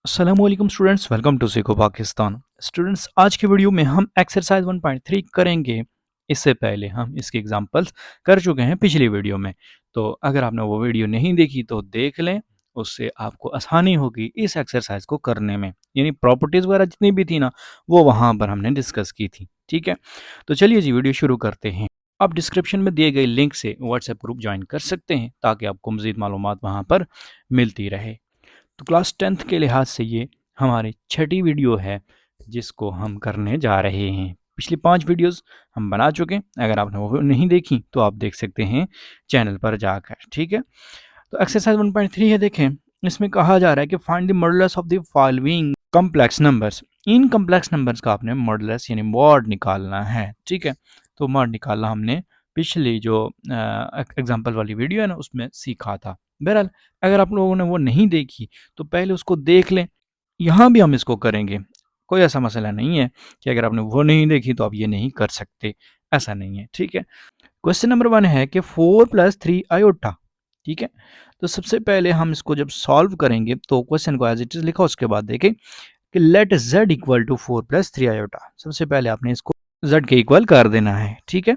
अस्सलामुअलैकुम students, welcome to सीखो Pakistan. Students, आज की वीडियो में हम एक्सरसाइज 1.3 करेंगे। इससे पहले हम इसके एग्जांपल्स कर चुके हैं पिछली वीडियो में। तो अगर आपने वो वीडियो नहीं देखी तो देख लें, उससे आपको आसानी होगी इस एक्सरसाइज को करने में। यानी प्रॉपर्टीज़ वगैरह जितनी भी थी ना, वो वहाँ पर हमने डिस्कस की थी। ठीक है, तो चलिए जी वीडियो शुरू करते हैं। आप डिस्क्रिप्शन में दिए गए लिंक से व्हाट्सएप ग्रुप ज्वाइन कर सकते हैं ताकि आपको मज़ीद मालूमात वहाँ पर मिलती रहे। तो क्लास 10th के लिहाज से ये हमारी छठी वीडियो है जिसको हम करने जा रहे हैं। पिछली 5 वीडियोस हम बना चुके हैं। अगर आपने वो नहीं देखी तो आप देख सकते हैं चैनल पर जाकर। ठीक है, तो एक्सरसाइज 1.3 है। देखें, इसमें कहा जा रहा है कि find the modulus of the following complex numbers. In complex numbers का आपने मॉडुलस यानी मॉड निकालना है। ठीक है, तो मॉड निकालना हमने पिछली जो एग्जांपल वाली वीडियो है ना उसमें सीखा था। बहरहाल, अगर आप लोगों ने वो नहीं देखी तो पहले उसको देख लें। यहाँ भी हम इसको करेंगे, कोई ऐसा मसला नहीं है कि अगर आपने वो नहीं देखी तो आप ये नहीं कर सकते, ऐसा नहीं है। ठीक है, क्वेश्चन नंबर 1 है कि 4 + 3 आयोटा। ठीक है, तो सबसे पहले हम इसको जब सॉल्व करेंगे तो क्वेश्चन को एज इट इज लिखा, उसके बाद देखें कि let z equal to 4 + 3 iota. सबसे पहले आपने इसको z के इक्वल कर देना है। ठीक है,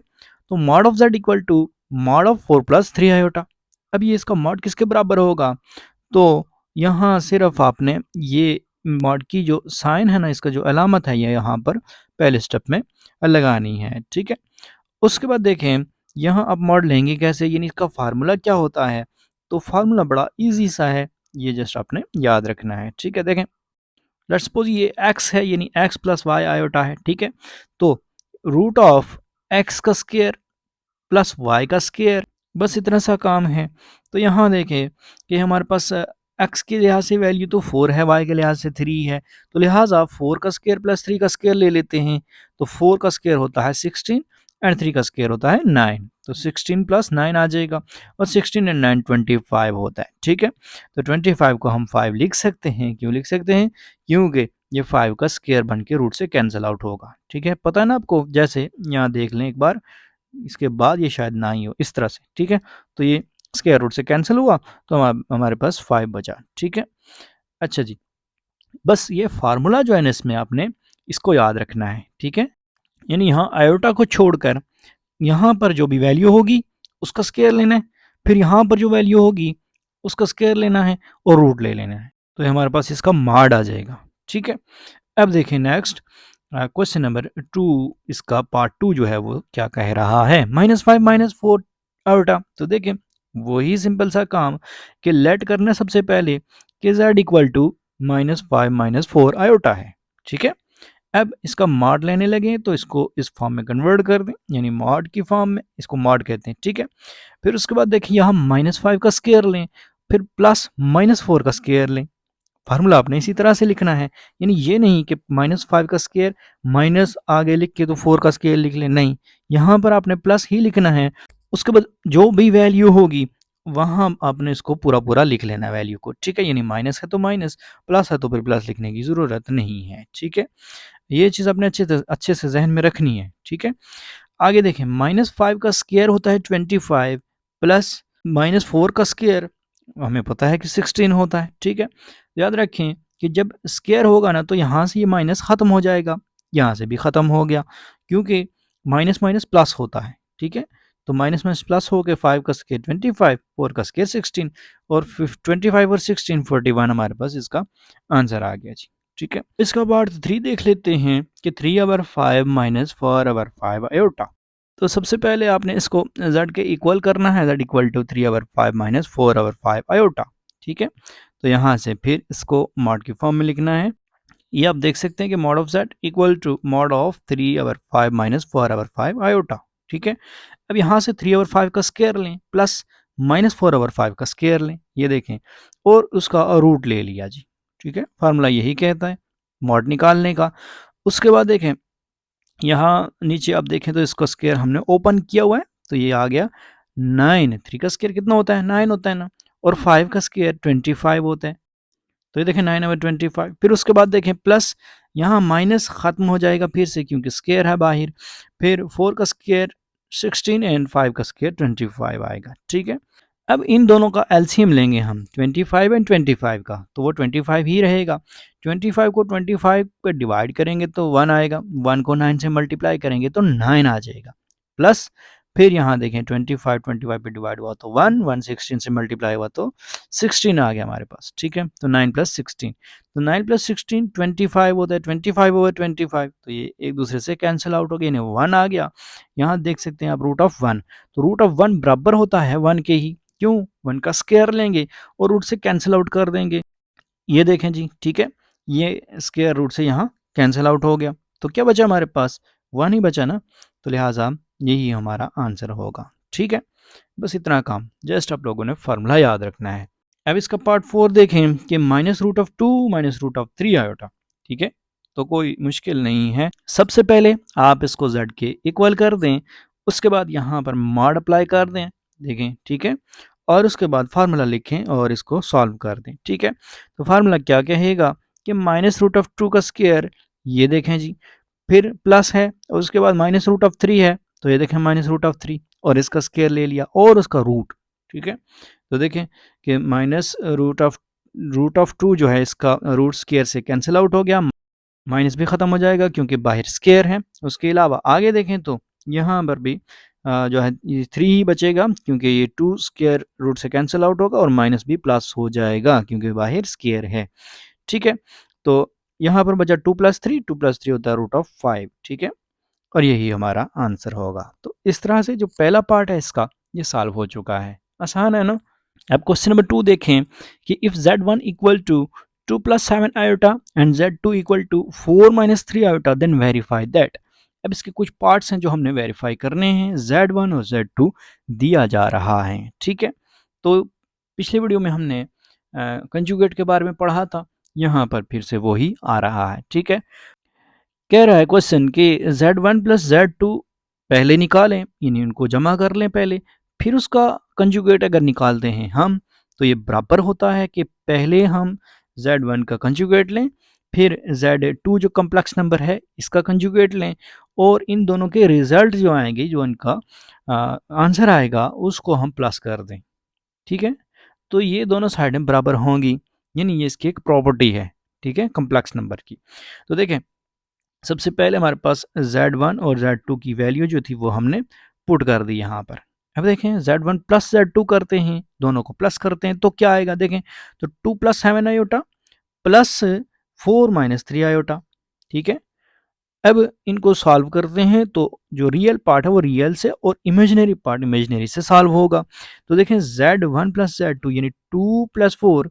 तो mod of z equal to mod of 4 + 3 iota. अब ये इसका मॉड किसके बराबर होगा? तो यहाँ सिर्फ आपने ये मॉड की जो साइन है ना, इसका जो अलामत है, ये यहाँ पर पहले स्टेप में लगानी है। ठीक है, उसके बाद देखें यहाँ आप मॉड लेंगे कैसे, यानी इसका फार्मूला क्या होता है। तो फार्मूला बड़ा इजी सा है, ये जस्ट आपने याद रखना है। ठीक है, देखें, लेट्स सपोज ये x है, यानी x + y आयोटा है। ठीक है, तो रूट ऑफ x का स्क्वायर प्लस y का स्क्वायर, बस इतना सा काम है। तो यहाँ देखें कि हमारे पास x के लिहाज से वैल्यू तो 4 है, y के लिहाज से 3 है, तो लिहाजा 4 का स्क्वायर प्लस 3 का स्क्वायर ले लेते हैं। तो 4 का स्क्वायर होता है 16 एंड 3 का स्क्वायर होता है 9, तो 16 + 9 आ जाएगा, और 16 एंड 9 25 होता है। ठीक है, तो 25 को हम 5 लिख सकते हैं। क्यों लिख सकते हैं? क्योंकि ये 5 का स्क्वायर बन के रूट से कैंसिल आउट होगा। ठीक है, पता है ना आपको, जैसे यहाँ देख लें एक बार, इसके बाद ये शायद ना ही हो, इस तरह से। ठीक है, तो ये स्क्वायर रूट से कैंसिल हुआ, तो हमारे पास 5 बचा। ठीक है, अच्छा जी, बस ये फार्मूला जो है ना इसमें आपने इसको याद रखना है। ठीक है, यानी यहाँ आयोटा को छोड़कर यहाँ पर जो भी वैल्यू होगी उसका स्क्वायर लेना है, फिर यहाँ पर जो वैल्यू होगी उसका स्क्वायर लेना है और रूट ले लेना है, तो ये हमारे पास इसका माड आ जाएगा। ठीक है, अब देखें नेक्स्ट क्वेश्चन नंबर 2, इसका पार्ट 2 जो है वो क्या कह रहा है, -5 - 4 आयोटा। तो देखें, वही सिंपल सा काम कि लेट करना है सबसे पहले कि z इक्वल टू -5 - 4 आयोटा है। ठीक है, अब इसका मॉड लेने लगे तो इसको इस फॉर्म में कन्वर्ट कर दें, यानी मॉड की फॉर्म में, इसको मॉड कहते हैं। ठीक है, फिर उसके बाद देखिए यहाँ -5 का स्क्वायर लें, फिर प्लस -4 का स्क्वायर लें। फार्मूला आपने इसी तरह से लिखना है, यानी ये नहीं कि -5 का स्क्वायर माइनस आगे लिख के तो 4 का स्क्वायर लिख लें, नहीं, यहाँ पर आपने प्लस ही लिखना है। उसके बाद जो भी वैल्यू होगी वहाँ आपने इसको पूरा पूरा लिख लेना वैल्यू को। ठीक है, यानी माइनस है तो माइनस, प्लस है तो फिर प्लस लिखने की ज़रूरत नहीं है। ठीक है, ये चीज़ आपने अच्छे से जहन में रखनी है। ठीक है, आगे देखें, -5 का स्क्वायर होता है 25 प्लस -4 का स्क्वायर हमें पता है कि 16 होता है। ठीक है, याद रखें कि जब स्क्वायर होगा ना तो यहाँ से ये माइनस ख़त्म हो जाएगा, यहाँ से भी ख़त्म हो गया, क्योंकि माइनस माइनस प्लस होता है। ठीक है, तो माइनस माइनस प्लस हो गए, 5 का स्क्वायर 25, 4 का स्क्वायर 16, और 25 और 16 41 हमारे पास इसका आंसर आ गया जी। ठीक है, इसका पार्ट 3 देख लेते हैं कि 3/5 - 4/5 आयोटा। तो सबसे पहले आपने इसको z के इक्वल करना है, z इक्वल टू 3/5 - 4/5 आयोटा। ठीक है, तो यहाँ से फिर इसको मॉड की फॉर्म में लिखना है। ये आप देख सकते हैं कि mod of z equal to mod of 3/5 - 4/5 iota. ठीक है, अब यहाँ से 3/5 का स्क्वायर लें प्लस -4/5 का स्क्वायर लें, ये देखें, और उसका रूट ले लिया जी। ठीक है, फार्मूला यही कहता है मॉड निकालने का। उसके बाद देखें, यहाँ नीचे आप देखें तो इसका स्क्वायर हमने ओपन किया हुआ है, तो ये आ गया 9। 3 का स्क्वायर कितना होता है? 9 होता है ना, और 5 का स्क्वायर 25 होता है, तो ये देखें 9/25। फिर उसके बाद देखें प्लस, यहाँ माइनस ख़त्म हो जाएगा फिर से क्योंकि स्क्वायर है बाहर, फिर 4 का स्क्वायर 16 एंड 5 का स्क्वायर 25 आएगा। ठीक है, अब इन दोनों का एलसीएम लेंगे हम 25 एंड 25 का, तो वो 25 ही रहेगा। 25 को 25 पे डिवाइड करेंगे तो 1 आएगा, 1 को 9 से मल्टीप्लाई करेंगे तो 9 आ जाएगा, प्लस फिर यहाँ देखें 25 25 पे डिवाइड हुआ तो 1, 1 16 से मल्टीप्लाई हुआ तो 16 आ गया हमारे पास, ठीक है। तो 9 प्लस 16, तो 9 प्लस 16 25 होता है, 25 ओवर 25, तो ये एक दूसरे से कैंसिल आउट हो गया, 1 आ गया। यहाँ देख सकते हैं आप रूट ऑफ 1, तो रूट ऑफ 1 बराबर होता है 1 के ही, क्यों, 1 का स्क्वायर लेंगे और रूट से कैंसिल आउट कर देंगे। ये देखें जी, ठीक है, ये स्क्वायर रूट से यहाँ कैंसिल आउट हो गया, तो क्या बचा हमारे पास, 1 ही बचा ना, तो लिहाजा यही हमारा आंसर होगा, ठीक है। बस इतना काम, जस्ट आप लोगों ने फार्मूला याद रखना है। अब इसका पार्ट 4 देखें कि minus root of 2 minus root of 3 iota, ठीक है, तो कोई मुश्किल नहीं है। सबसे पहले आप इसको z के इक्वल कर दें, उसके बाद यहाँ पर मॉड अप्लाई कर दें, देखें, ठीक है, और उसके बाद फार्मूला लिखें और इसको सॉल्व कर दें, ठीक है। तो फार्मूला क्या कहेगा कि माइनस रूट ऑफ 2 का स्क्वायर, ये देखें जी, फिर प्लस है और उसके बाद माइनस रूट ऑफ 3 है, तो ये देखें माइनस रूट ऑफ 3 और इसका स्क्वायर ले लिया और उसका रूट, ठीक है। तो देखें कि माइनस रूट ऑफ 2 जो है इसका रूट स्क्वायर से कैंसिल आउट हो गया, माइनस भी ख़त्म हो जाएगा क्योंकि बाहर स्क्वायर है। उसके अलावा आगे देखें तो यहाँ पर भी जो है ये 3 ही बचेगा क्योंकि ये 2 स्क्वायर रूट से कैंसिल आउट होगा और माइनस भी प्लस हो जाएगा क्योंकि बाहर स्क्वायर है, ठीक है। तो यहाँ पर बचा 2 प्लस 3, 2 प्लस 3 होता है रूट ऑफ 5, ठीक है, और यही हमारा आंसर होगा। तो इस तरह से जो पहला पार्ट है इसका ये सॉल्व हो चुका है, आसान है ना। अब क्वेश्चन नंबर 2 देखें कि if z1 equal to 2 plus 7 iota and z2 equal to 4 minus 3 iota then verify that. अब इसके कुछ पार्ट्स हैं जो हमने वेरीफाई करने हैं, z1 और z2 दिया जा रहा है, ठीक है। तो पिछले वीडियो में हमने कंजुगेट के बारे में पढ़ा था, यहाँ पर फिर से वही आ रहा है, ठीक है। कह रहा है क्वेश्चन कि z1 प्लस z2 पहले निकालें, यानी उनको जमा कर लें पहले, फिर उसका कंजुगेट अगर निकालते हैं हम तो ये बराबर होता है कि पहले हम z1 का कंजुगेट लें, फिर z2 जो कम्प्लेक्स नंबर है इसका कंजुगेट लें और इन दोनों के रिजल्ट जो आएंगे, जो इनका आंसर आएगा उसको हम प्लस कर दें, ठीक है। तो ये दोनों साइडें बराबर होंगी, यानी ये इसकी एक प्रॉपर्टी है, ठीक है, कम्प्लेक्स नंबर की। तो देखें सबसे पहले हमारे पास z1 और z2 की वैल्यू जो थी वो हमने पुट कर दी यहाँ पर। अब देखें z1 प्लस z2 करते हैं, दोनों को प्लस करते हैं तो क्या आएगा, देखें तो 2 plus 7 iota plus 4 minus 3 iota, ठीक है। अब इनको सॉल्व करते हैं तो जो रियल पार्ट है वो रियल से और इमेजिनरी पार्ट इमेजिनरी से सॉल्व होगा। तो देखें z1 प्लस z2 यानी 2 प्लस 4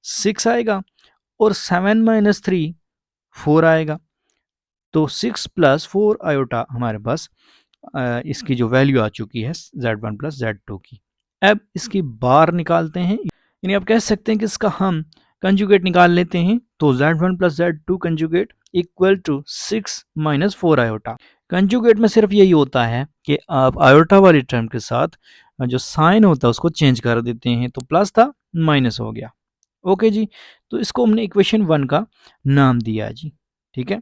6 आएगा और 7 माइनस 3 4 आएगा, तो 6 प्लस 4 आयोटा हमारे पास इसकी जो वैल्यू आ चुकी है z1 प्लस z2 की। अब इसकी बार निकालते हैं, यानी आप कह सकते हैं कि इसका हम कंजुगेट निकाल लेते हैं, तो z1 plus z2 conjugate equal to 6 minus 4 iota. Conjugate में सिर्फ यही होता है कि आप आयोटा वाली टर्म के साथ जो साइन होता है उसको चेंज कर देते हैं, तो प्लस था माइनस हो गया, ओके जी। तो इसको हमने इक्वेशन 1 का नाम दिया जी, ठीक है।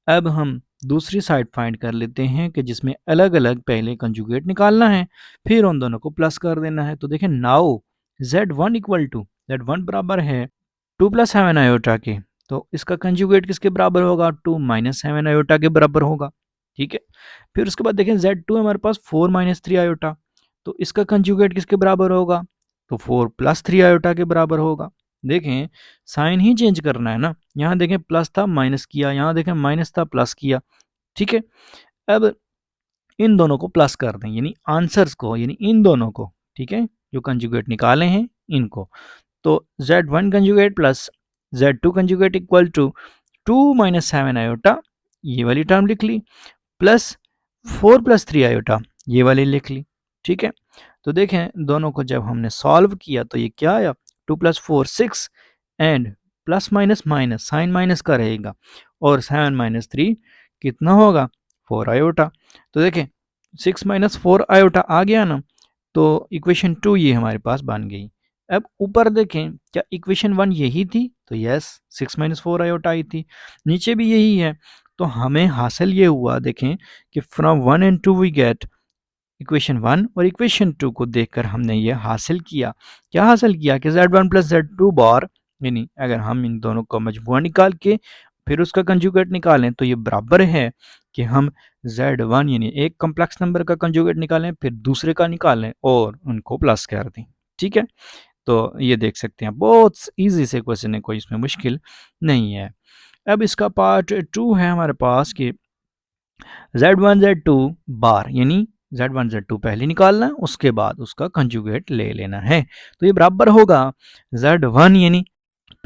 अब हम दूसरी साइड फाइंड कर लेते हैं कि जिसमें अलग अलग पहले कंजुगेट निकालना है फिर उन दोनों को प्लस कर देना है। तो देखें now z1 equal to z1 बराबर है 2 प्लस 7 आयोटा के, तो इसका कंजुगेट किसके बराबर होगा, 2 माइनस 7 आयोटा के बराबर होगा, ठीक है। फिर उसके बाद देखें z2 हमारे पास 4 माइनस 3 आयोटा, तो इसका कंजुगेट किसके बराबर होगा, तो 4 प्लस 3 आयोटा के बराबर होगा। देखें साइन ही चेंज करना है ना, यहाँ देखें प्लस था माइनस किया, यहाँ देखें माइनस था प्लस किया, ठीक है। अब इन दोनों को प्लस कर दें, यानी आंसर्स को, यानी इन दोनों को, ठीक है, जो कंजुगेट निकाले हैं इनको। तो z1 conjugate plus z2 conjugate equal to 2 minus 7 iota, ये वाली टर्म लिख ली, प्लस 4 प्लस 3 आयोटा, ये वाली लिख ली, ठीक है। तो देखें दोनों को जब हमने सॉल्व किया तो ये क्या आया, 2 plus 4 6 and plus minus minus sign minus का रहेगा और 7 माइनस 3 कितना होगा, 4 आयोटा। तो देखें 6 माइनस 4 आयोटा आ गया ना, तो इक्वेशन 2 ये हमारे पास बन गई। अब ऊपर देखें क्या इक्वेशन 1 यही थी, तो यस 6 माइनस 4 आयोटा आई थी, नीचे भी यही है। तो हमें हासिल ये हुआ देखें कि from 1 and 2 we get equation 1 और इक्वेशन 2 को देखकर हमने ये हासिल किया। क्या हासिल किया कि z1 प्लस z2 बार, यानी अगर हम इन दोनों का मजमूआ निकाल के फिर उसका कंजुगेट निकालें तो ये बराबर है कि हम z1 यानी एक कॉम्प्लेक्स नंबर का कंजुगेट निकालें फिर दूसरे का निकालें और उनको प्लस कर दें। ठीक है, तो ये देख सकते हैं बहुत ईजी से क्वेश्चन है, कोई इसमें मुश्किल नहीं है। अब इसका पार्ट 2 है हमारे पास कि z1 z2 बार, यानी z1 z2 पहले निकालना है उसके बाद उसका कंजुगेट ले लेना है। तो ये बराबर होगा z1 यानी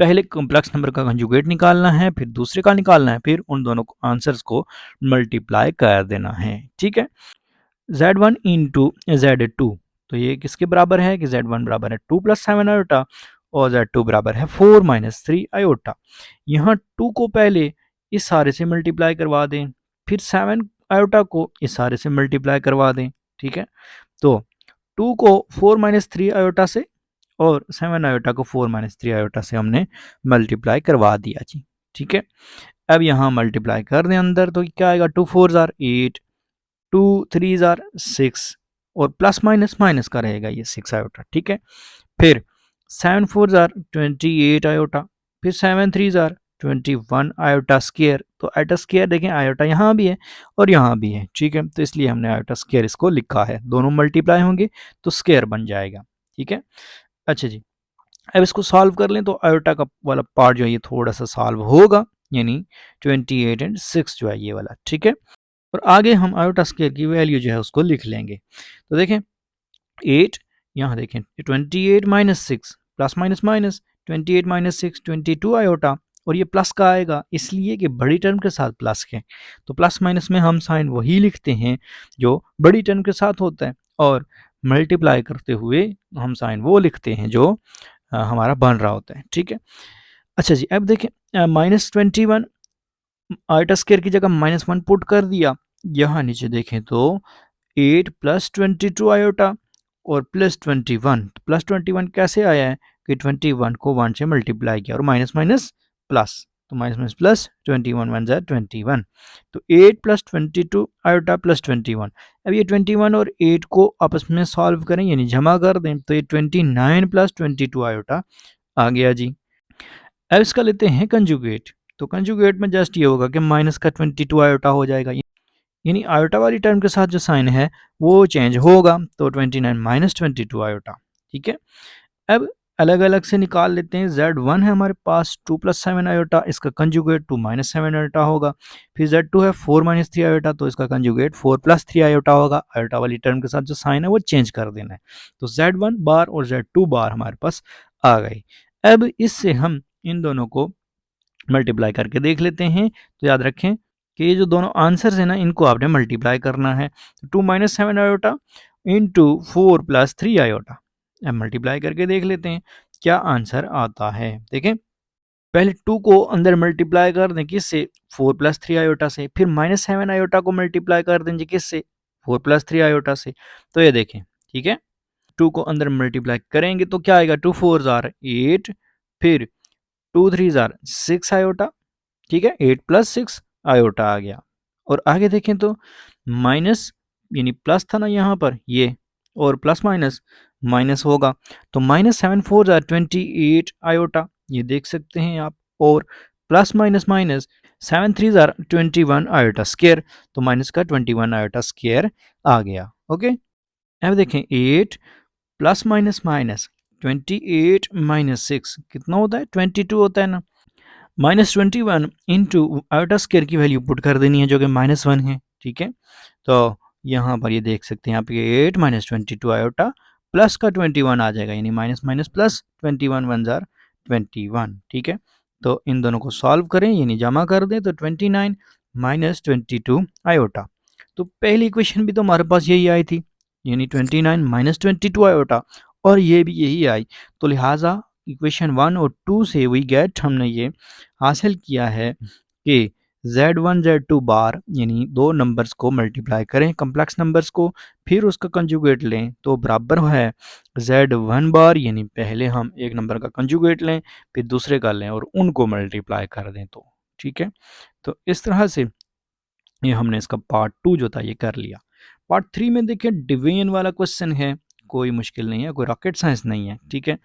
पहले कॉम्प्लेक्स नंबर का कंजुगेट निकालना है फिर दूसरे का निकालना है फिर उन दोनों आंसर्स को मल्टीप्लाई कर देना है। ठीक है, z1 इंटू z2, तो ये किसके बराबर है कि z1 बराबर है 2 प्लस 7 आयोटा और z2 बराबर है 4 माइनस 3 आयोटा। यहाँ 2 को पहले इस सारे से मल्टीप्लाई करवा दें फिर 7 आयोटा को इस सारे से मल्टीप्लाई करवा दें। ठीक है, तो 2 को 4 माइनस 3 आयोटा से और 7 आयोटा को 4 माइनस 3 आयोटा से हमने मल्टीप्लाई करवा दिया जी। ठीक है, अब यहाँ मल्टीप्लाई कर दें अंदर तो क्या आएगा 2 4 जार 8, 2 3 जार 6 और प्लस माइनस माइनस का रहेगा ये 6 आयोटा। ठीक है, फिर 7 4 जार 28 आयोटा, फिर 7 3 जार 21 आयोटा स्क्वायर। तो आयोटा स्क्वायर देखें आयोटा यहाँ भी है और यहाँ भी है। ठीक है, तो इसलिए हमने आयोटा स्क्वायर इसको लिखा है, दोनों मल्टीप्लाई होंगे तो स्क्वायर बन जाएगा। ठीक है, अच्छा जी, अब इसको सॉल्व कर लें तो आयोटा का वाला पार्ट जो है ये थोड़ा सा सॉल्व होगा, यानी 28 एंड 6 जो है ये वाला। ठीक है, और आगे हम आयोटा स्क्वायर की वैल्यू जो है उसको लिख लेंगे। तो देखें 8, यहाँ देखें 28 minus 6 plus minus minus 28 minus 6 22 iota, और ये प्लस का आएगा इसलिए कि बड़ी टर्म के साथ प्लस है, तो प्लस माइनस में हम साइन वही लिखते हैं जो बड़ी टर्म के साथ होता है और मल्टीप्लाई करते हुए हम साइन वो लिखते हैं जो हमारा बन रहा होता है। ठीक है, अच्छा जी, अब देखें -21 आयोटा स्क्वायर की जगह -1 पुट कर दिया। यहाँ नीचे देखें तो 8 प्लस 22 आयोटा और प्लस 21, प्लस 21 कैसे आया है कि 21 को 1 से मल्टीप्लाई किया और माइनस माइनस प्लस, तो माइनस माइनस प्लस 21 1 ज़ा 21, तो 8 प्लस 22 आयोटा प्लस 21। अब ये 21 और 8 को आपस में सॉल्व करें यानी जमा कर दें तो ये 29 प्लस 22 आयोटा आ गया जी। अब इसका लेते हैं कंजुगेट, तो कंजुगेट में जस्ट ये होगा कि माइनस का 22 आयोटा हो जाएगा, यानी आयोटा वाली टर्म के साथ जो साइन है वो चेंज होगा, तो 29 माइनस 22 आयोटा। ठीक है, अब अलग अलग से निकाल लेते हैं। z1 है हमारे पास 2 प्लस 7 आयोटा, इसका कंजुगेट 2 माइनस 7 आयोटा होगा। फिर z2 है 4 माइनस 3 आयोटा, तो इसका कंजुगेट 4 प्लस 3 आयोटा होगा। आयोटा वाली टर्म के साथ जो साइन है वो चेंज कर देना है, तो z1 बार और z2 बार हमारे पास आ गई। अब इससे हम इन दोनों को मल्टीप्लाई करके देख लेते हैं, तो याद रखें कि ये जो दोनों आंसर्स हैं ना इनको आपने मल्टीप्लाई करना है। 2 minus 7 iota into 4 plus 3 iota, अब मल्टीप्लाई करके देख लेते हैं क्या आंसर आता है। देखें पहले 2 को अंदर मल्टीप्लाई कर दें किससे 4 प्लस 3 आयोटा से, फिर माइनस 7 आयोटा को मल्टीप्लाई कर दें किससे 4 प्लस 3 आयोटा से। तो ये देखें, ठीक है, 2 को अंदर मल्टीप्लाई करेंगे तो क्या आएगा 2 4 जार 8, फिर 2 3 जार 6 आयोटा। ठीक है, 8 प्लस 6 आयोटा आ गया। और आगे देखें तो माइनस यानी प्लस था ना यहाँ पर ये, और प्लस माइनस माइनस होगा, तो माइनस 7 4 जार 28 आयोटा, ये देख सकते हैं आप, और plus minus minus 7 3 jar 21 iota square, तो माइनस का 21 आयोटा स्क्वायर आ गया। ओके, अब देखें 8 प्लस माइनस माइनस 28 माइनस 6 कितना होता है 22 होता है ना, -21 इंटू आयोटा स्क्वायर की वैल्यू पुट कर देनी है जो कि -1 है। ठीक है, तो यहाँ पर ये देख सकते हैं आप ये 8 माइनस 22 आयोटा प्लस का 21 आ जाएगा, यानी माइनस माइनस प्लस 21 1 जार 21। ठीक है, तो इन दोनों को सॉल्व करें यानी जमा कर दें तो 29 माइनस 22 आयोटा। तो पहली इक्वेशन भी तो हमारे पास यही आई थी, यानी 29 माइनस 22 आयोटा, और ये भी यही आई, तो लिहाजा इक्वेशन 1 और 2 से वी गेट हमने ये हासिल किया है कि z1 z2 बार यानी दो नंबर्स को मल्टीप्लाई करें कम्प्लेक्स नंबर्स को, फिर उसका कंजुगेट लें तो बराबर है z1 बार, यानी पहले हम एक नंबर का कंजुगेट लें फिर दूसरे का लें और उनको मल्टीप्लाई कर दें। तो ठीक है, तो इस तरह से ये हमने इसका पार्ट 2 जो था ये कर लिया। पार्ट 3 में देखिए डिवीजन वाला क्वेश्चन है, कोई मुश्किल नहीं है, कोई रॉकेट साइंस नहीं है, ठीक है।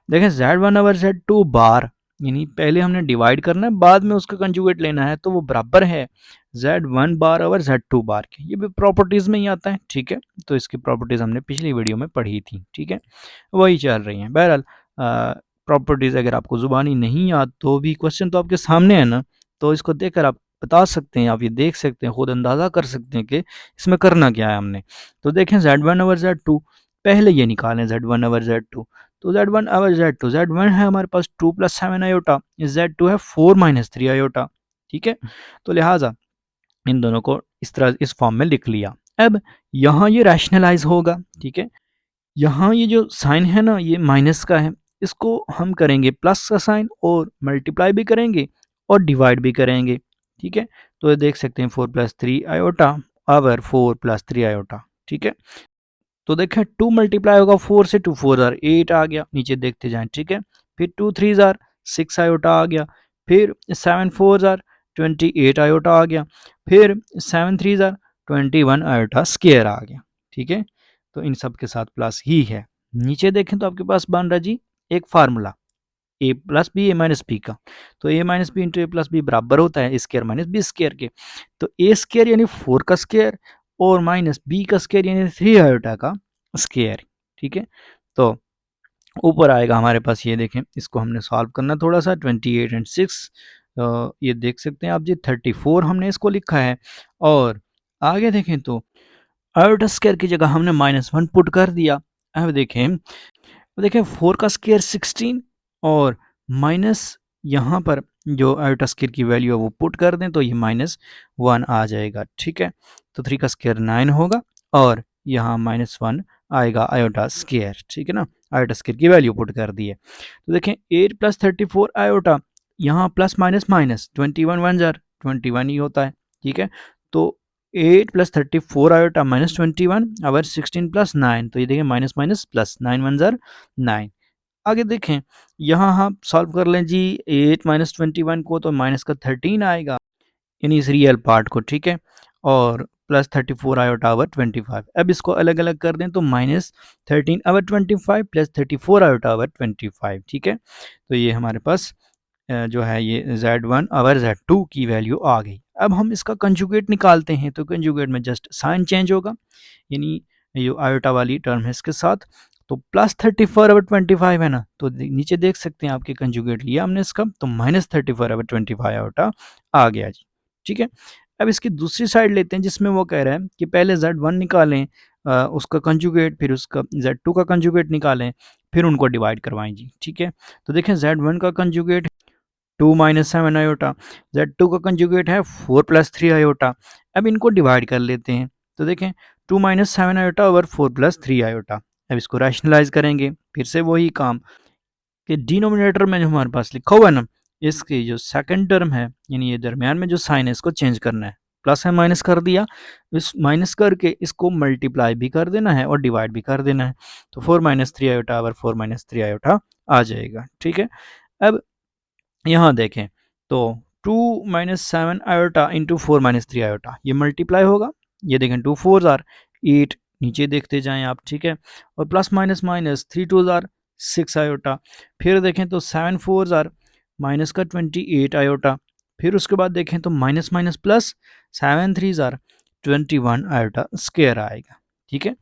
देखें Z1 ओवर Z2 बार, यानी पहले हमने डिवाइड करना है, बाद में उसका कंजुगेट लेना है, तो वो बराबर है Z1 बार ओवर Z2 बार के। ये भी प्रॉपर्टीज में ही आता है, ठीक है। तो इसकी प्रॉपर्टीज हमने पिछली वीडियो में पढ़ी थी, ठीक है, वही चल रही हैं। बहरहाल प्रॉपर्टीज अगर आपको जुबानी नहीं याद तो भी क्वेश्चन तो आपके सामने है ना, तो इसको देखकर आप बता सकते हैं, आप ये देख सकते हैं, खुद अंदाज़ा कर सकते हैं कि इसमें करना क्या है हमने। तो देखें Z1 ओवर Z2, पहले ये निकालें Z1 ओवर Z2, तो Z1 ओवर Z2, Z1 है हमारे पास 2 प्लस 7 आयोटा, Z2 है 4 माइनस 3 आयोटा, ठीक है। तो लिहाजा इन दोनों को इस तरह इस फॉर्म में लिख लिया। अब यहाँ ये रैशनलाइज होगा, ठीक है। यहाँ ये जो साइन है ना, ये माइनस का है, इसको हम करेंगे प्लस का साइन और मल्टीप्लाई भी करेंगे और डिवाइड भी करेंगे, ठीक है। तो ये देख सकते हैं 4 plus 3 iota over 4 plus 3 iota, ठीक है। तो देखें 2 मल्टीप्लाई होगा 4 से, 2 4 जार 8 आ गया, नीचे देखते जाएं, ठीक है। फिर 2 3 जार 6 आयोटा आ गया, फिर 7 4 जार 28 आयोटा आ गया, फिर 7 3 जार 21 आयोटा स्क्वायर आ गया, ठीक है। तो इन सब के साथ प्लस ही है। नीचे देखें तो आपके पास बन रहा जी एक फार्मूला ए प्लस बी ए माइनस बी का। तो ए माइनस बी इंटू ए प्लस बी बराबर होता है ए स्क्र माइनस बी स्क्र के। तो ए स्क्र यानी 4 का स्क्र और माइनस बी का स्क्र यानी 3 आयोटा का स्क्र, ठीक है। तो ऊपर आएगा हमारे पास, ये देखें, इसको हमने सॉल्व करना थोड़ा सा, 28 एंड 6, ये देख सकते हैं आप जी 34 हमने इसको लिखा है। और आगे देखें तो आयोटा स्क्वायर की जगह हमने -1 पुट कर दिया। अब देखें, देखिए 4 का स्क्वायर 16 और माइनस यहाँ पर जो आयोटा स्क्वायर की वैल्यू है वो पुट कर दें तो ये -1 आ जाएगा, ठीक है। तो 3 का स्क्वायर 9 होगा और यहाँ -1 आएगा आयोटा स्क्वायर, ठीक है ना। आयोटा स्क्वायर की वैल्यू पुट कर दी है। तो देखें 8 प्लस 34 आयोटा, यहाँ प्लस माइनस माइनस 21 1 जार 21 ही होता है, ठीक है। तो 8 प्लस 34 आयोटा माइनस 21 अवर 16 प्लस 9, तो ये देखें माइनस माइनस प्लस 9 1 जार 9। आगे देखें, यहाँ हम सॉल्व कर लें जी 8 माइनस 21 को, तो माइनस का 13 आएगा यानी इस रियल पार्ट को, ठीक है। और प्लस 34 आयोटा ओवर 25। अब इसको अलग अलग कर दें तो -13 ओवर 25 प्लस 34 आयोटा ओवर 25, ठीक है। तो ये हमारे पास जो है ये Z1 ओवर Z2 की वैल्यू आ गई। अब हम इसका कंजुगेट निकालते हैं, तो कंजुगेट में जस्ट साइन चेंज होगा, यानी ये आयोटा वाली टर्म है इसके साथ। तो प्लस 34 ओवर 25 है ना, तो नीचे देख सकते हैं आपके कंजुगेट लिया हमने इसका, तो -34 ओवर 25 आयोटा आ गया जी, ठीक है। अब इसकी दूसरी साइड लेते हैं जिसमें वो कह रहा है कि पहले Z1 निकालें, उसका कंजुगेट, फिर उसका Z2 का कंजुगेट निकालें, फिर उनको डिवाइड करवाएं जी, ठीक है। तो देखें Z1 का कंजुगेट 2 माइनस 7 आयोटा, Z2 का कंजुगेट है 4 प्लस 3 आयोटा। अब इनको डिवाइड कर लेते हैं, तो देखें 2 minus 7 iota over 4 plus 3 iota. अब इसको रैशनलाइज करेंगे, फिर से वही काम कि डिनोमिनेटर में जो हमारे पास लिखा हुआ है ना, इसकी जो सेकंड टर्म है, यानी ये दरमियान में जो साइन है, इसको चेंज करना है, प्लस है माइनस कर दिया, इस माइनस करके इसको मल्टीप्लाई भी कर देना है और डिवाइड भी कर देना है। तो 4 minus 3 iota over 4 minus 3 iota आ जाएगा, ठीक है। अब यहाँ देखें तो 2 minus 7 iota into 4 minus 3 iota, ये मल्टीप्लाई होगा, ये देखें 2 4 जार 8, नीचे देखते जाएं आप, ठीक है। और plus minus minus 3 2 jar 6 iota, फिर देखें तो 7 4 जार माइनस का 28 आयोटा, फिर उसके बाद देखें तो minus minus plus 7 3 jar 21 iota square आएगा, ठीक है।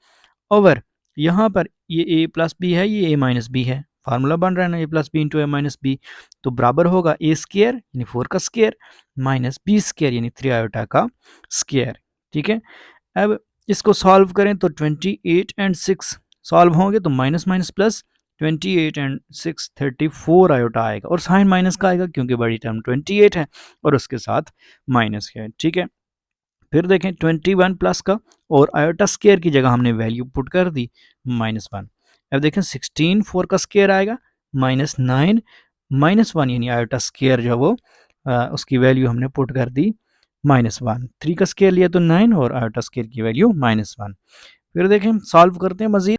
ओवर यहाँ पर ये ए प्लस बी है, ये ए माइनस बी है, फार्मूला बन रहा है ना ए प्लस बी इंटू ए माइनस बी, तो बराबर होगा ए स्क्र यानी 4 का स्क्र माइनस बी स्क्र यानी 3 आयोटा का स्क्र, ठीक है। अब इसको सॉल्व करें तो 28 एंड 6 सॉल्व होंगे तो minus minus plus 28 and 6 34 iota आएगा, और साइन माइनस का आएगा क्योंकि बड़ी टर्म 28 है और उसके साथ माइनस है, ठीक है। फिर देखें 21 प्लस का, और आयोटा स्क्वायर की जगह हमने वैल्यू पुट कर दी -1। अब देखें 16 4 का स्क्वायर आएगा -9 -1, यानी आयोटा स्क्वायर जो है वो उसकी वैल्यू हमने पुट कर दी -1। 3 का स्क्वायर लिया तो 9 और आयोटा स्क्वायर की वैल्यू -1। फिर देखें सॉल्व करते हैं मजीद,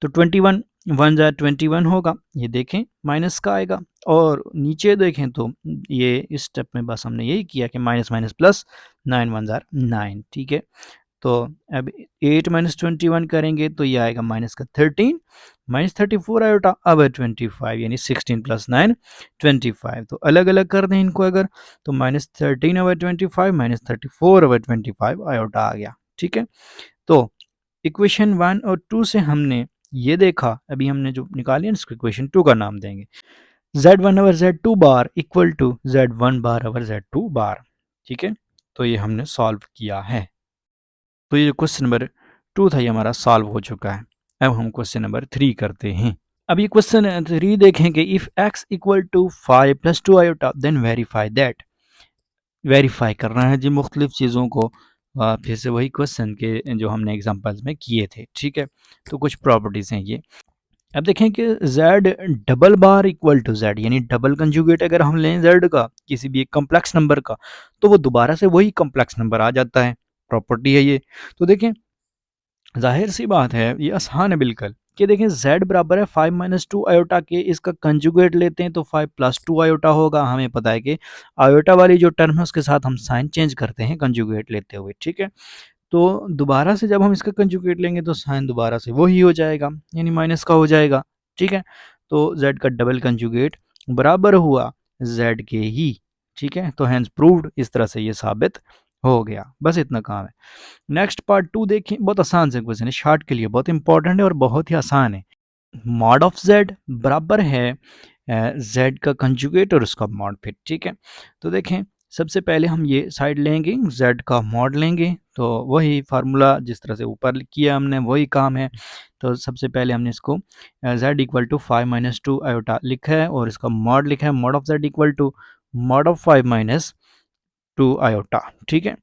तो 21 1 जार 21 होगा, ये देखें माइनस का आएगा, और नीचे देखें तो ये इस स्टेप में बस हमने यही किया कि माइनस माइनस प्लस 9 1 जार 9, ठीक है। तो अब 8 माइनस 21 करेंगे तो ये आएगा माइनस का 13 माइनस 34 आयोटा अब 25 यानी 16 प्लस 9 25। तो अलग अलग कर दें इनको अगर, तो minus 13 over 25 minus 34 over 25 iota आ गया। ठीक है, तो इक्वेशन 1 और 2 से हमने ये देखा, अभी हमने जो निकाली इसको इक्वेशन 2 का नाम देंगे। z1 over z2 bar equal to z1 bar over z2 bar. ठीक है, तो ये हमने सॉल्व किया है। तो ये क्वेश्चन नंबर 2 था, ये हमारा सॉल्व हो चुका है। अब हम क्वेश्चन नंबर 3 करते हैं। अब ये क्वेश्चन 3 देखेंगे, if x equal to 5 plus 2 iota then verify that. Verify करना है जी मुख्तलिफ चीज़ों को, फिर से वही क्वेश्चन के जो हमने एग्जांपल्स में किए थे। ठीक है, तो कुछ प्रॉपर्टीज़ हैं ये। अब देखें कि z double bar equal to z, यानी डबल कंजुगेट अगर हम लें z का किसी भी एक कम्प्लेक्स नंबर का, तो वो दोबारा से वही कम्प्लेक्स नंबर आ जाता है। प्रॉपर्टी है ये। तो देखें, जाहिर सी बात है, ये आसान है बिल्कुल, कि देखें z बराबर है 5 माइनस 2 आयोटा के, इसका कंजुगेट लेते हैं तो 5 प्लस 2 आयोटा होगा। हमें पता है कि आयोटा वाली जो टर्म है उसके साथ हम साइन चेंज करते हैं कंजुगेट लेते हुए। ठीक है, तो दोबारा से जब हम इसका कंजुगेट लेंगे तो साइन दोबारा से वही हो जाएगा, यानी माइनस का हो जाएगा। ठीक है, तो z का डबल कंजुगेट बराबर हुआ z के ही। ठीक है, तो हैंस प्रूव्ड, इस तरह से ये साबित हो गया। बस इतना काम है। नेक्स्ट पार्ट 2 देखें, बहुत आसान से क्वेश्चन है, शार्ट के लिए बहुत इंपॉर्टेंट है और बहुत ही आसान है। मॉड ऑफ z बराबर है z का कंजुगेट और उसका मॉड फिर। ठीक है, तो देखें, सबसे पहले हम ये साइड लेंगे, z का मॉड लेंगे, तो वही फार्मूला जिस तरह से ऊपर किया हमने वही काम है। तो सबसे पहले हमने इसको z equal to 5 minus 2 iota लिखा है और इसका मॉड लिखा है, mod of z equal to mod of 5 minus 2 iota. ठीक है,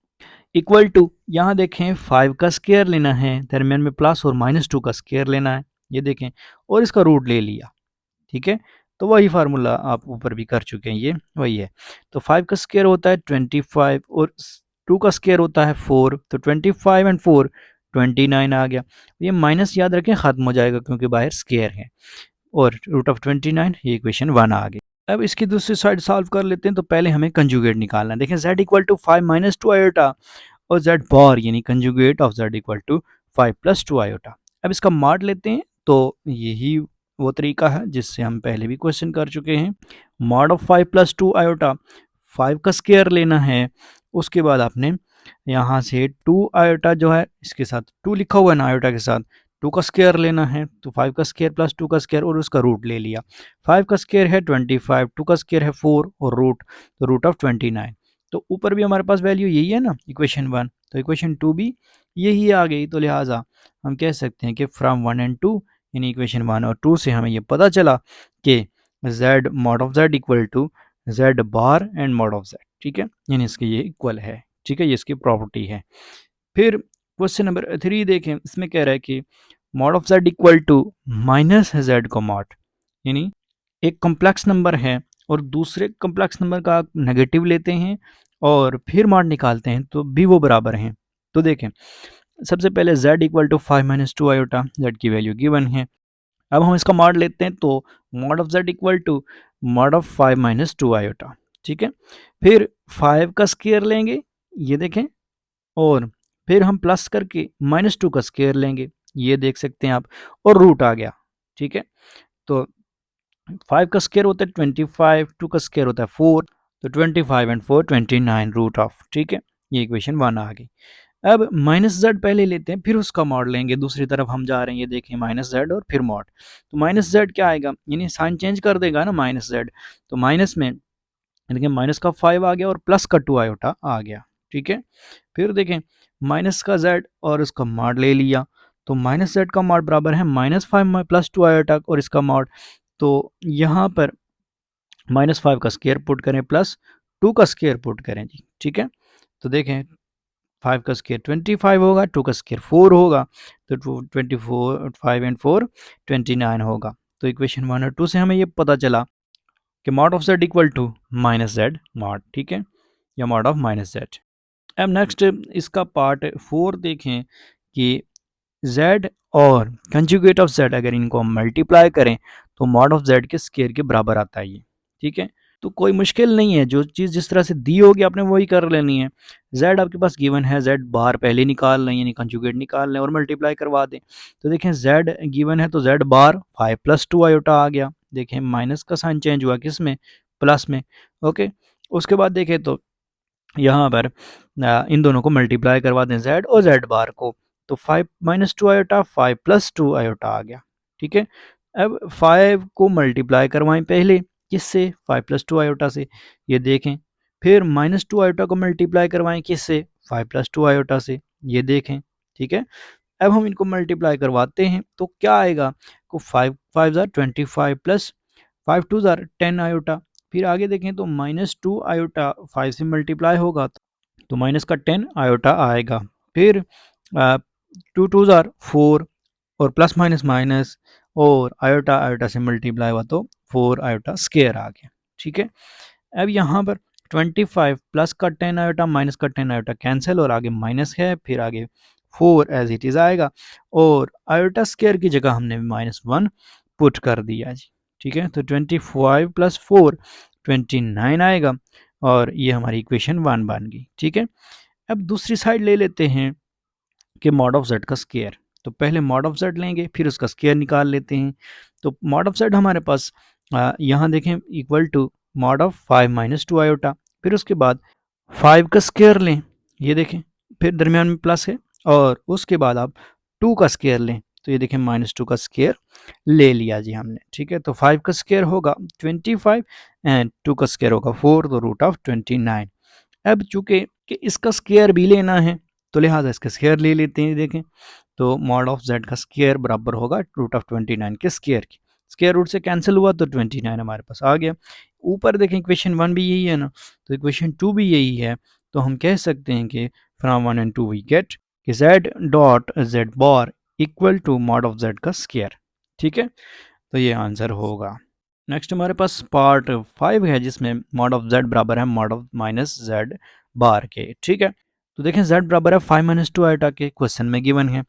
इक्वल टू, यहाँ देखें 5 का स्केयर लेना है, दरमियान में प्लस और माइनस 2 का स्केयर लेना है, ये देखें, और इसका रूट ले लिया। ठीक है, तो वही फार्मूला आप ऊपर भी कर चुके हैं, ये वही है। तो 5 का स्केयर होता है 25 और 2 का स्केयर होता है 4, तो 25 एंड 4 29 आ गया। ये माइनस याद रखें ख़त्म हो जाएगा क्योंकि बाहर स्केयर है, और रूट ऑफ 29, ये इक्वेशन 1 आ गई। अब इसकी दूसरी साइड सॉल्व कर लेते हैं, तो पहले हमें कंजुगेट निकालना है। देखें z equal to 5 minus 2 iota और z बार यानी conjugate of z equal to 5 plus 2 iota. अब इसका मॉड लेते हैं, तो यही वो तरीका है जिससे हम पहले भी क्वेश्चन कर चुके हैं। मॉड ऑफ 5 प्लस 2 आयोटा, 5 का स्केयर लेना है, उसके बाद आपने यहाँ से 2 आयोटा जो है इसके साथ 2 लिखा हुआ है ना आयोटा के साथ, 2 का स्केयर लेना है, तो 5 का स्केयर प्लस 2 का स्केयर और उसका रूट ले लिया। 5 का स्केयर है 25, 2 का स्केयर है 4 और रूट, तो रूट ऑफ 29। तो ऊपर भी हमारे पास वैल्यू यही है ना इक्वेशन 1, तो इक्वेशन 2 भी यही आ गई। तो लिहाजा हम कह सकते हैं कि फ्रॉम 1 एंड 2 यानी इक्वेशन 1 और 2 से हमें ये पता चला कि z mod of z equal to z bar and mod of z। ठीक है, यानी इसके ये इक्वल है। ठीक है, ये इसकी प्रॉपर्टी है। फिर क्वेश्चन नंबर 3 देखें, इसमें कह रहा है कि mod of z equal to minus z को मॉड, यानी एक कम्प्लेक्स नंबर है और दूसरे कम्प्लेक्स नंबर का आप नेगेटिव लेते हैं और फिर मॉड निकालते हैं तो भी वो बराबर हैं। तो देखें, सबसे पहले z equal to 5 minus 2 iota, z की वैल्यू गिवन है। अब हम इसका मॉड लेते हैं, तो mod of z equal to mod of 5 minus 2 iota. ठीक है, फिर 5 का स्केयर लेंगे, ये देखें, और फिर हम प्लस करके माइनस 2 का स्केयर लेंगे, ये देख सकते हैं आप, और रूट आ गया। ठीक है, तो 5 का स्केयर होता है 25, 2 का स्केयर होता है 4, तो 25 एंड 4 29 रूट ऑफ। ठीक है, ये इक्वेशन 1 आ गई। अब माइनस जेड पहले लेते हैं, फिर उसका मॉड लेंगे, दूसरी तरफ हम जा रहे हैं, ये देखें माइनस जेड और फिर मॉड, तो माइनस जेड क्या आएगा, यानी साइन चेंज कर देगा ना माइनस जेड, तो माइनस में देखिए माइनस का 5 आ गया और प्लस का 2 आयोटा आ गया। ठीक है, फिर देखें माइनस का जेड और इसका मॉड ले लिया, तो माइनस जेड का मॉड बराबर है माइनस 5 प्लस 2 आयोटा और इसका मॉड, तो यहाँ पर माइनस 5 का स्केयर पुट करें प्लस 2 का स्केयर पुट करें जी। ठीक है, तो देखें 5 का स्केयर 25 होगा, 2 का स्केयर 4 होगा, तो 24 5 एंड 4 29 होगा। तो इक्वेशन 1 और 2 से हमें ये पता चला कि mod of z equal to minus z mod. ठीक है, या मॉड ऑफ माइनस जेड। अब नेक्स्ट इसका पार्ट 4 देखें कि z और कंजुगेट ऑफ z अगर इनको हम मल्टीप्लाई करें तो मॉड ऑफ z के स्केयर के बराबर आता है ये। ठीक है, तो कोई मुश्किल नहीं है, जो चीज़ जिस तरह से दी होगी आपने वही कर लेनी है। z आपके पास गिवन है, z बार पहले निकाल लें, यानी कंजुगेट निकाल लें और मल्टीप्लाई करवा दें। तो देखें z गिवन है तो z बार 5 + 2 आयोटा आ गया। देखें माइनस का साइन चेंज हुआ किस में, प्लस में। ओके, उसके बाद देखें तो यहाँ पर इन दोनों को मल्टीप्लाई करवा दें, z और z बार को। तो 5 - 2 आयोटा 5 + 2 आयोटा आ गया। ठीक है, अब 5 को मल्टीप्लाई करवाएं पहले किससे, 5 + 2 आयोटा से, ये देखें। फिर -2 आयोटा को मल्टीप्लाई करवाएं किससे, 5 + 2 आयोटा से, ये देखें। ठीक है, अब हम इनको मल्टीप्लाई करवाते हैं तो क्या आएगा, को 5 5 ज़ार 25 प्लस 5 2 ज़ार 10 आयोटा। फिर आगे देखें तो -2 आयोटा 5 से मल्टीप्लाई होगा तो माइनस का 10 आयोटा आएगा। फिर 2 2 ज़ार 4 और प्लस माइनस माइनस और आयोटा आयोटा से मल्टीप्लाई हुआ तो 4 आयोटा स्क्वायर आ गया। ठीक है, अब यहाँ पर 25 प्लस का 10 आयोटा माइनस का 10 आयोटा कैंसिल और आगे माइनस है, फिर आगे 4 एज इट इज़ आएगा और आयोटा स्क्वायर की जगह हमने -1 पुट कर दिया जी। ठीक है, तो 25 + 4 29 आएगा और ये हमारी इक्वेशन 1 बन गई। ठीक है, अब दूसरी साइड ले लेते हैं कि मॉड ऑफ जेड का स्क्वायर। तो पहले मॉड ऑफ जेड लेंगे फिर उसका स्क्वायर निकाल लेते हैं। तो मॉड ऑफ जेड हमारे पास यहाँ देखें equal to mod of 5 - 2 iota, फिर उसके बाद 5 का स्क्वायर लें, ये देखें, फिर दरमियान में प्लस है और उसके बाद आप 2 का स्क्वायर लें, तो ये देखें -2 का स्क्वायर ले लिया जी हमने। ठीक है, तो 5 का स्क्वायर होगा 25 एंड 2 का स्क्वायर होगा 4, तो √29। अब चूंकि कि इसका स्क्वायर भी लेना है तो लिहाजा इसका स्क्वायर ले लेते हैं। देखें तो मॉड ऑफ जेड का स्क्वायर बराबर होगा √29 के स्क्वायर की। स्क्वायर रूट से कैंसिल हुआ तो 29 हमारे पास आ गया। ऊपर देखें इक्वेशन 1 भी यही है ना, तो इक्वेशन 2 भी यही है। तो हम कह सकते हैं कि फ्रॉम 1 एंड 2 वी गेट कि z dot z bar equal to mod of z का स्क्वायर। ठीक है, तो ये आंसर होगा। नेक्स्ट हमारे पास पार्ट 5 है जिसमें मॉड ऑफ जेड बराबर है मॉड ऑफ माइनस जेड बार के। ठीक है, तो देखें z बराबर है 5 - 2 आयोटा के, क्वेश्चन में गिवन है।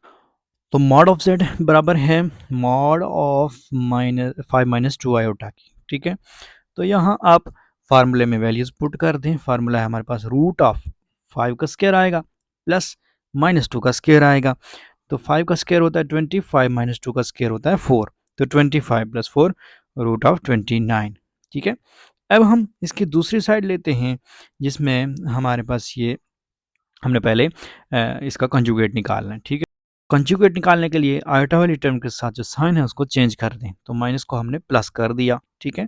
तो मॉड ऑफ जेड बराबर है मॉड ऑफ -5 - 2 आयोटा की। ठीक है, तो यहाँ आप फार्मूले में वैल्यूज पुट कर दें। फार्मूला है हमारे पास √5 का स्क्वायर आएगा प्लस -2 का स्क्वायर आएगा। तो 5 का स्क्वायर होता है 25 - 2 का स्क्वायर होता है 4, तो 25 + 4 √29। ठीक है, अब हम इसकी दूसरी साइड लेते हैं जिसमें हमारे पास ये हमने पहले इसका कंजुगेट निकालना है। ठीक है, कंजुगेट निकालने के लिए आयोटा वाली टर्म के साथ जो साइन है उसको चेंज कर दें, तो माइनस को हमने प्लस कर दिया। ठीक है,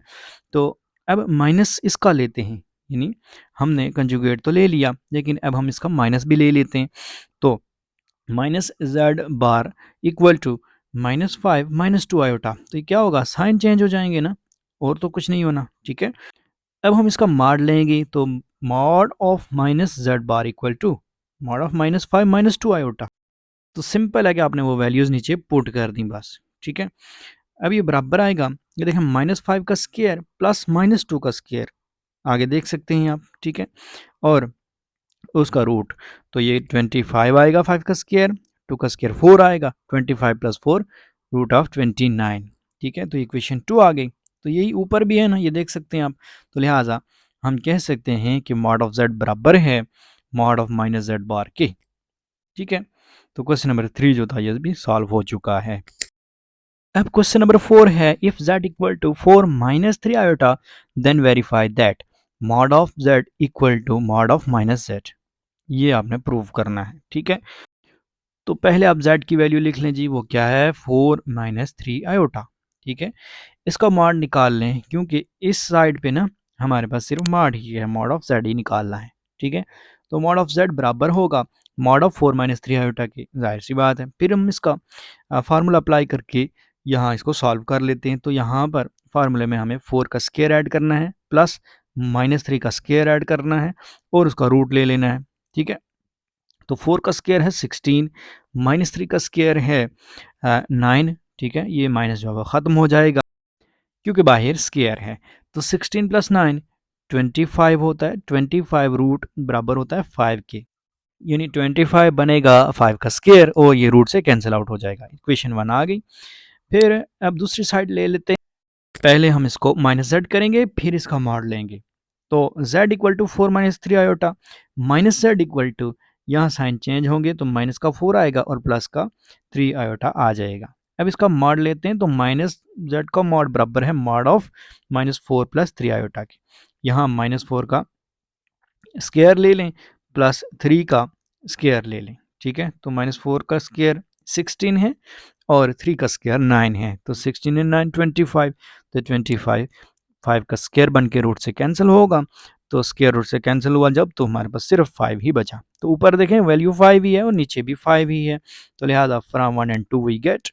तो अब माइनस इसका लेते हैं, यानी हमने कंजुगेट तो ले लिया लेकिन अब हम इसका माइनस भी ले लेते हैं। तो -z bar equal to -5 - 2 iota, तो ये क्या होगा, साइन चेंज हो जाएंगे ना, और तो कुछ नहीं होना। ठीक है, अब हम इसका मॉड लेंगे तो mod of -z bar equal to mod of -5 - 2 iota. तो सिंपल है कि आपने वो वैल्यूज़ नीचे पुट कर दी बस। ठीक है, अब ये बराबर आएगा, ये देखें -5 का स्क्वायर प्लस -2 का स्क्वायर, आगे देख सकते हैं आप। ठीक है, और उसका रूट, तो ये 25 आएगा 5 का स्क्वायर, 2 का स्क्वायर 4 आएगा, 25 + 4 √29। ठीक है, तो इक्वेशन 2 आ गई। तो यही ऊपर भी है ना, ये देख सकते हैं आप। तो लिहाजा हम कह सकते हैं कि मॉड ऑफ जेड बराबर है मॉड ऑफ -z बार के। ठीक है, तो क्वेश्चन नंबर 3 जो था ये भी सॉल्व हो चुका है। अब क्वेश्चन नंबर 4 है, if z equal to 4 - 3 iota then verify that mod of z equal to mod of -z। ये आपने प्रूव करना है। ठीक है, तो पहले आप z की वैल्यू लिख लें जी, वो क्या है 4 - 3 आयोटा। ठीक है, इसका मॉड निकाल लें क्योंकि इस साइड पे ना हमारे पास सिर्फ मॉड ही है, मॉड ऑफ z ही निकालना है। ठीक है, तो मॉड ऑफ z बराबर होगा मॉड ऑफ 4 - 3 आयोटा की, जाहिर सी बात है। फिर हम इसका फार्मूला अप्लाई करके यहाँ इसको सॉल्व कर लेते हैं। तो यहाँ पर फार्मूले में हमें 4 का स्क्वायर ऐड करना है प्लस -3 का स्क्वायर ऐड करना है और उसका रूट ले लेना है। ठीक है, तो 4 का स्क्वायर है 16, -3 का स्क्वायर है 9। ठीक है, ये माइनस जो है ख़त्म हो जाएगा क्योंकि बाहर स्क्वायर है। तो 16 + 9 25 होता है, 25 रूट बराबर होता है 5 के, यानी 25 बनेगा 5 का स्क्वायर और ये रूट से कैंसिल आउट हो जाएगा। इक्वेशन 1 आ गई। फिर अब दूसरी साइड ले लेते हैं। पहले हम इसको माइनस जेड करेंगे, फिर इसका मॉड लेंगे। तो z equal to 4 minus 3 iota, minus z equal to, यहाँ साइन चेंज होंगे तो माइनस का 4 आएगा और प्लस का 3 आयोटा आ जाएगा। अब इसका मॉड लेते हैं तो माइनस जेड का मॉड बराबर है mod of minus 4 plus 3 iota के। यहाँ माइनस 4 का स्क्वायर ले लें प्लस 3 का स्क्वायर ले लें, ठीक है। तो माइनस 4 का स्क्वायर 16 है और 3 का स्क्वायर 9 है, तो 16 एंड 9 25, तो 25 5 का स्क्वायर बन के रूट से कैंसिल होगा, तो स्क्वायर रूट से कैंसिल हुआ जब, तो हमारे पास सिर्फ 5 ही बचा। तो ऊपर देखें वैल्यू 5 ही है और नीचे भी 5 ही है, तो लिहाजा फ्रॉम 1 एंड 2 वी गेट।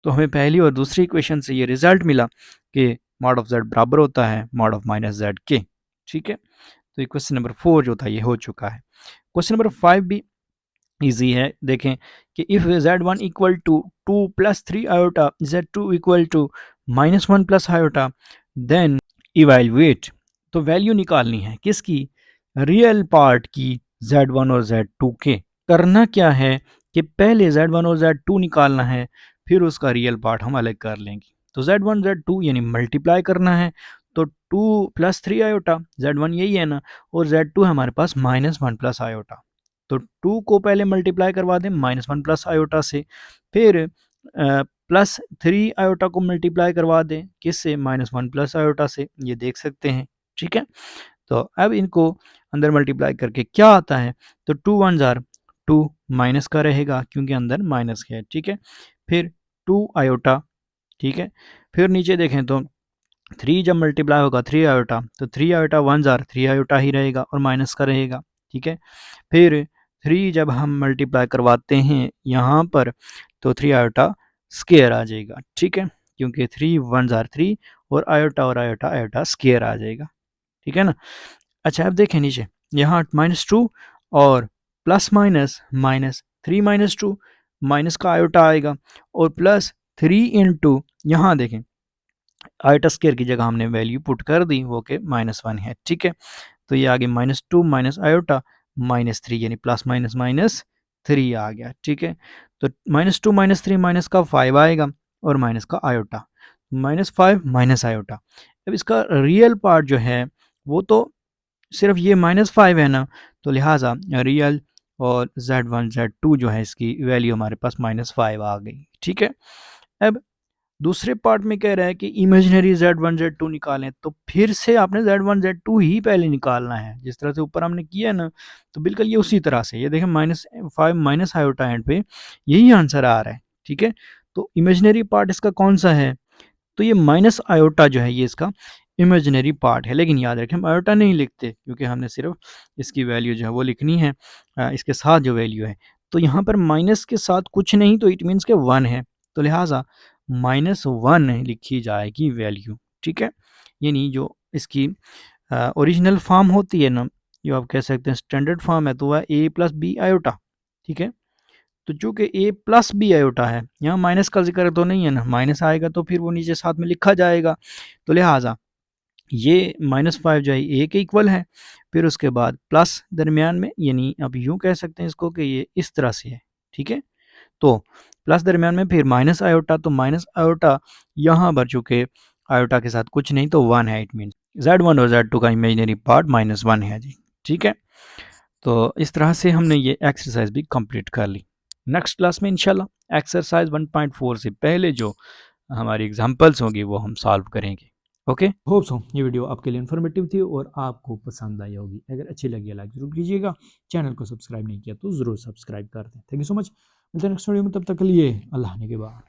तो हमें पहली और दूसरी इक्वेशन से ये रिजल्ट मिला कि मॉड ऑफ जेड बराबर होता है मॉड ऑफ माइनस जेड के, ठीक है। तो क्वेश्चन नंबर 4 जो था ये हो चुका है। क्वेश्चन नंबर 5 भी इजी है, देखें कि if z1 equal to 2 plus 3 iota, z2 equal to minus 1 plus iota, then evaluate. तो वैल्यू निकालनी है किसकी, रियल पार्ट की, z1 और z2 के। करना क्या है कि पहले z1 और z2 निकालना है, फिर उसका रियल पार्ट हम अलग कर लेंगे। तो z1 z2 यानी मल्टीप्लाई करना है, तो 2 प्लस 3 आयोटा, z1 यही है ना, और z2 है हमारे पास माइनस 1 प्लस आयोटा। तो 2 को पहले मल्टीप्लाई करवा दें माइनस 1 प्लस आयोटा से, फिर प्लस 3 आयोटा को मल्टीप्लाई करवा दें किससे, माइनस 1 प्लस आयोटा से, ये देख सकते हैं, ठीक है। तो अब इनको अंदर मल्टीप्लाई करके क्या आता है, तो 2 1 जार 2 माइनस का रहेगा क्योंकि अंदर माइनस है, ठीक है। फिर 2 आयोटा, ठीक है। फिर नीचे देखें तो 3 जब मल्टीप्लाई होगा 3 आयोटा, तो 3 आयोटा 1 जार 3 आयोटा ही रहेगा और माइनस का रहेगा, ठीक है। फिर 3 जब हम मल्टीप्लाई करवाते हैं यहाँ पर, तो 3 आयोटा स्क्वायर आ जाएगा, ठीक है, क्योंकि 3 1 जार 3 और आयोटा आयोटा स्क्वायर आ जाएगा, ठीक है ना। अच्छा अब देखें नीचे, यहाँ -2 और प्लस माइनस माइनस 3 -2, माइनस का आयोटा आएगा और प्लस 3 इंटू, यहाँ देखें आयोटा स्क्वायर की जगह हमने वैल्यू पुट कर दी वो के -1 है, ठीक है। तो ये आगे -2 माइनस आयोटा -3 यानी प्लस माइनस माइनस 3 आ गया, ठीक है। तो -2 -3 माइनस का 5 आएगा और माइनस का आयोटा, -5 माइनस आयोटा। अब इसका रियल पार्ट जो है वो तो सिर्फ ये -5 है ना, तो लिहाजा रियल और z1 z2 जो है इसकी वैल्यू हमारे पास -5 आ गई, ठीक है। अब दूसरे पार्ट में कह रहा है कि इमेजिनरी z1 z2 निकालें, तो फिर से आपने z1 z2 ही पहले निकालना है, जिस तरह से ऊपर हमने किया ना, तो बिल्कुल ये उसी तरह से, ये देखें -5 माइनस आयोटा एंड पे यही आंसर आ रहा है, ठीक है। तो इमेजिनरी पार्ट इसका कौन सा है, तो ये माइनस आयोटा जो है ये इसका इमेजिनरी पार्ट है, लेकिन याद रखें हम आयोटा नहीं लिखते क्योंकि हमने सिर्फ इसकी वैल्यू जो है वो लिखनी है इसके साथ जो वैल्यू है। तो यहाँ पर माइनस के साथ कुछ नहीं, तो इट मीन्स के 1 है, तो लिहाजा -1 लिखी जाएगी वैल्यू, ठीक है। यानी जो इसकी ओरिजिनल फॉर्म होती है ना, जो आप कह सकते हैं स्टैंडर्ड फॉर्म है, तो वह a प्लस बी आयोटा, ठीक है। तो चूंकि a प्लस बी आयोटा है, यहाँ माइनस का जिक्र तो नहीं है ना, माइनस आएगा तो फिर वो नीचे साथ में लिखा जाएगा, तो लिहाजा ये -5 जो है a के इक्वल है, फिर उसके बाद प्लस दरमियान में, यानी अब यूँ कह सकते हैं इसको कि ये इस तरह से है, ठीक है। तो प्लस दरमियान में फिर माइनस आयोटा, तो माइनस आयोटा यहाँ पर चूंकि आयोटा के साथ कुछ नहीं तो 1 है, इट मीन z1 और z2 का इमेजिनरी पार्ट -1 है जी, ठीक है। तो इस तरह से हमने ये एक्सरसाइज भी कंप्लीट कर ली। नेक्स्ट क्लास में इंशाल्लाह एक्सरसाइज 1.4 से पहले जो हमारी एग्जांपल्स होंगी वो हम सॉल्व करेंगे। ओके, होप सो ये वीडियो आपके लिए इन्फॉर्मेटिव थी और आपको पसंद आई होगी। अगर अच्छी लगी है लाइक ज़रूर कीजिएगा, चैनल को सब्सक्राइब नहीं किया तो ज़रूर सब्सक्राइब कर दें। थैंक यू सो मच, मिलते हैं नेक्स्ट वीडियो में, तब तक के लिए अल्लाह ने के बाद।